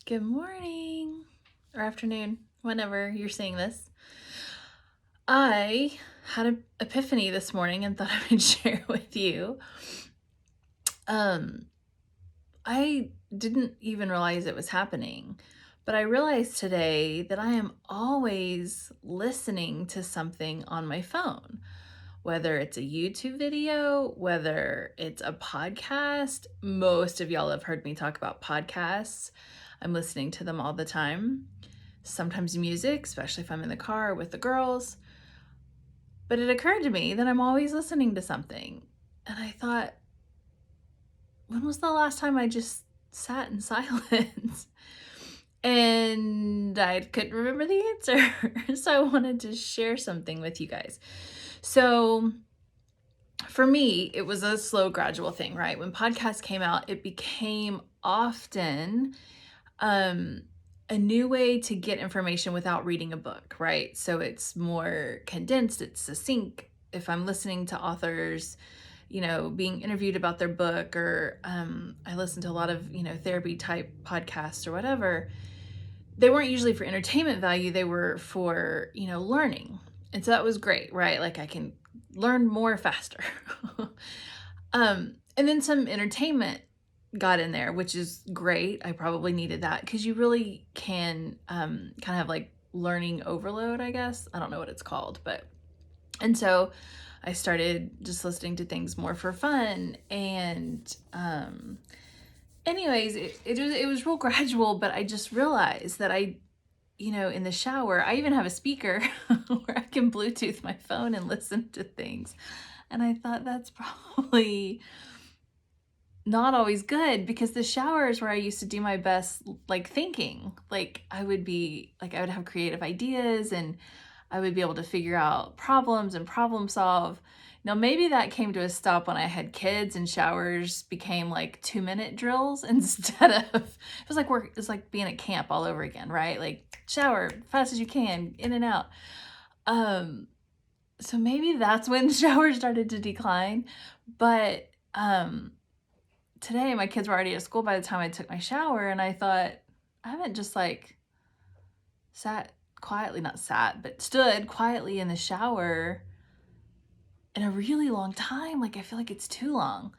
Good morning or afternoon, whenever you're seeing this. I had an epiphany this morning and thought I would share with you. Um, I didn't even realize it was happening, but I realized today that I am always listening to something on my phone, whether it's a YouTube video, whether it's a podcast. Most of y'all have heard me talk about podcasts. I'm listening to them all the time. Sometimes music, especially if I'm in the car with the girls. But it occurred to me that I'm always listening to something. And I thought, when was the last time I just sat in silence? And I couldn't remember the answer. So I wanted to share something with you guys. So for me, it was a slow, gradual thing, right? When podcasts came out, it became often a new way to get information without reading a book, right? So it's more condensed, it's succinct. If I'm listening to authors, being interviewed about their book, or I listen to a lot of, therapy type podcasts or whatever, they weren't usually for entertainment value, they were for, learning. And so that was great, right? Like I can learn more faster. And then some entertainment got in there, which is great. I probably needed that because you really can kind of have like learning overload, I guess. I don't know what it's called, and so I started just listening to things more for fun. And anyways, it was real gradual, but I just realized that in the shower, I even have a speaker where I can Bluetooth my phone and listen to things. And I thought that's probably not always good, because the shower is where I used to do my best, like thinking. Like I would have creative ideas and I would be able to figure out problems and problem solve. Now, maybe that came to a stop when I had kids and showers became like 2-minute drills instead of, it was like being at camp all over again, right? Like shower fast as you can, in and out. So maybe that's when showers started to decline. But today my kids were already at school by the time I took my shower, and I thought, I haven't just like stood quietly in the shower in a really long time. Like I feel like it's too long.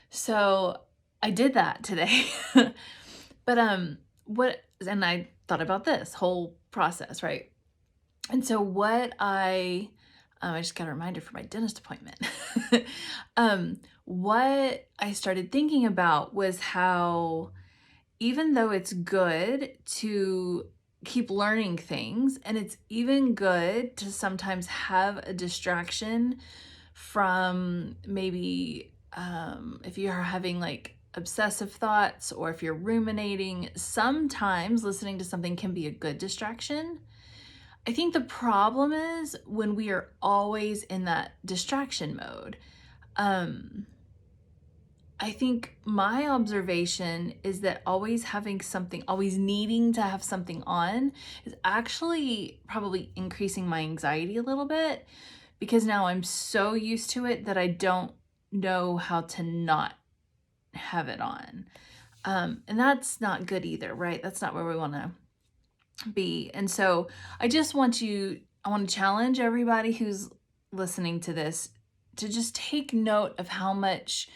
So I did that today. But and I thought about this whole process, right? And so I just got a reminder for my dentist appointment. What I started thinking about was how, even though it's good to keep learning things, and it's even good to sometimes have a distraction from maybe if you're having like obsessive thoughts, or if you're ruminating, sometimes listening to something can be a good distraction. I think the problem is when we are always in that distraction mode. I think my observation is that always needing to have something on is actually probably increasing my anxiety a little bit, because now I'm so used to it that I don't know how to not have it on. And that's not good either, right? That's not where we want to be. And so I want to challenge everybody who's listening to this to just take note of how much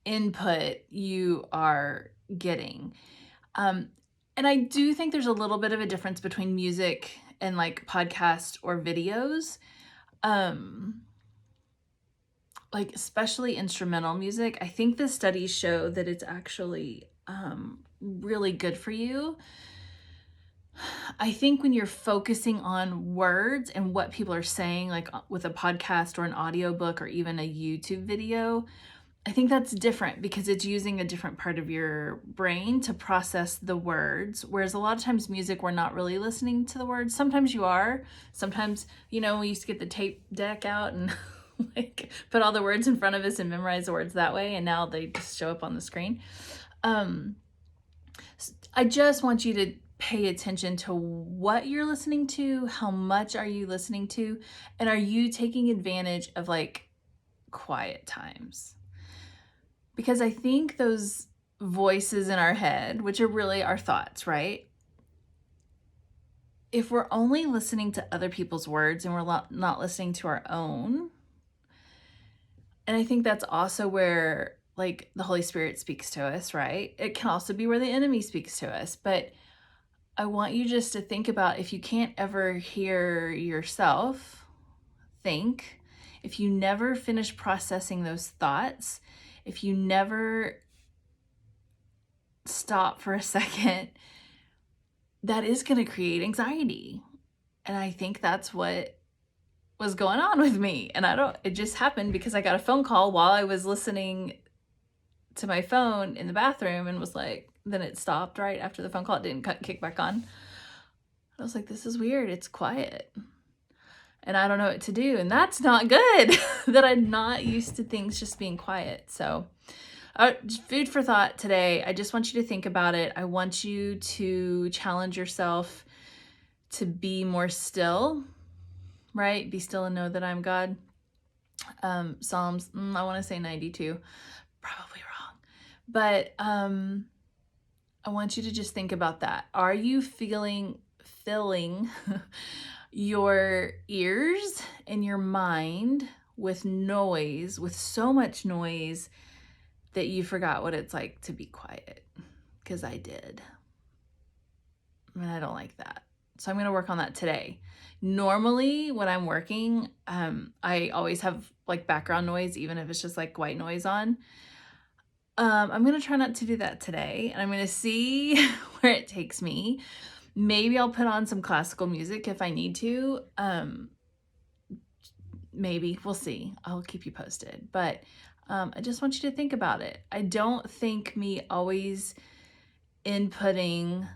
input you are getting. And I do think there's a little bit of a difference between music and like podcasts or videos. Like especially instrumental music. I think the studies show that it's actually really good for you. I think when you're focusing on words and what people are saying, like with a podcast or an audiobook or even a YouTube video, I think that's different because it's using a different part of your brain to process the words. Whereas a lot of times music, we're not really listening to the words. Sometimes you are. Sometimes, we used to get the tape deck out and like put all the words in front of us and memorize the words that way. And now they just show up on the screen. I just want you to pay attention to what you're listening to, how much are you listening to, and are you taking advantage of like quiet times? Because I think those voices in our head, which are really our thoughts, right? If we're only listening to other people's words and we're not listening to our own, and I think that's also where like the Holy Spirit speaks to us, right? It can also be where the enemy speaks to us. But I want you just to think about, if you can't ever hear yourself think, if you never finish processing those thoughts, if you never stop for a second, that is going to create anxiety. And I think that's what was going on with me. And it just happened because I got a phone call while I was listening to my phone in the bathroom, and was like, then it stopped right after the phone call. It didn't kick back on. I was like, this is weird. It's quiet. And I don't know what to do. And that's not good that I'm not used to things just being quiet. So food for thought today. I just want you to think about it. I want you to challenge yourself to be more still, right? Be still and know that I'm God. Psalms, I want to say 92, probably wrong. But I want you to just think about that. Are you filling your ears and your mind with noise, with so much noise that you forgot what it's like to be quiet? Because I did. And I don't like that. So I'm going to work on that today. Normally when I'm working, I always have like background noise, even if it's just like white noise on. I'm going to try not to do that today, and I'm going to see where it takes me. Maybe I'll put on some classical music if I need to. Maybe, we'll see. I'll keep you posted. But I just want you to think about it. I don't think me always inputting,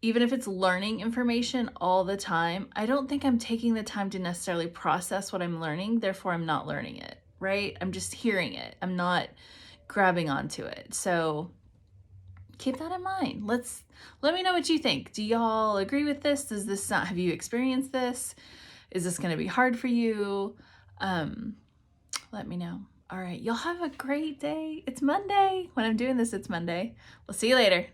even if it's learning information all the time, I don't think I'm taking the time to necessarily process what I'm learning. Therefore, I'm not learning it, right? I'm just hearing it. I'm not grabbing onto it. So keep that in mind. Let me know what you think. Do y'all agree with this? Does this not, have you experienced this? Is this going to be hard for you? Let me know. All right. Y'all have a great day. It's Monday. When I'm doing this, it's Monday. We'll see you later.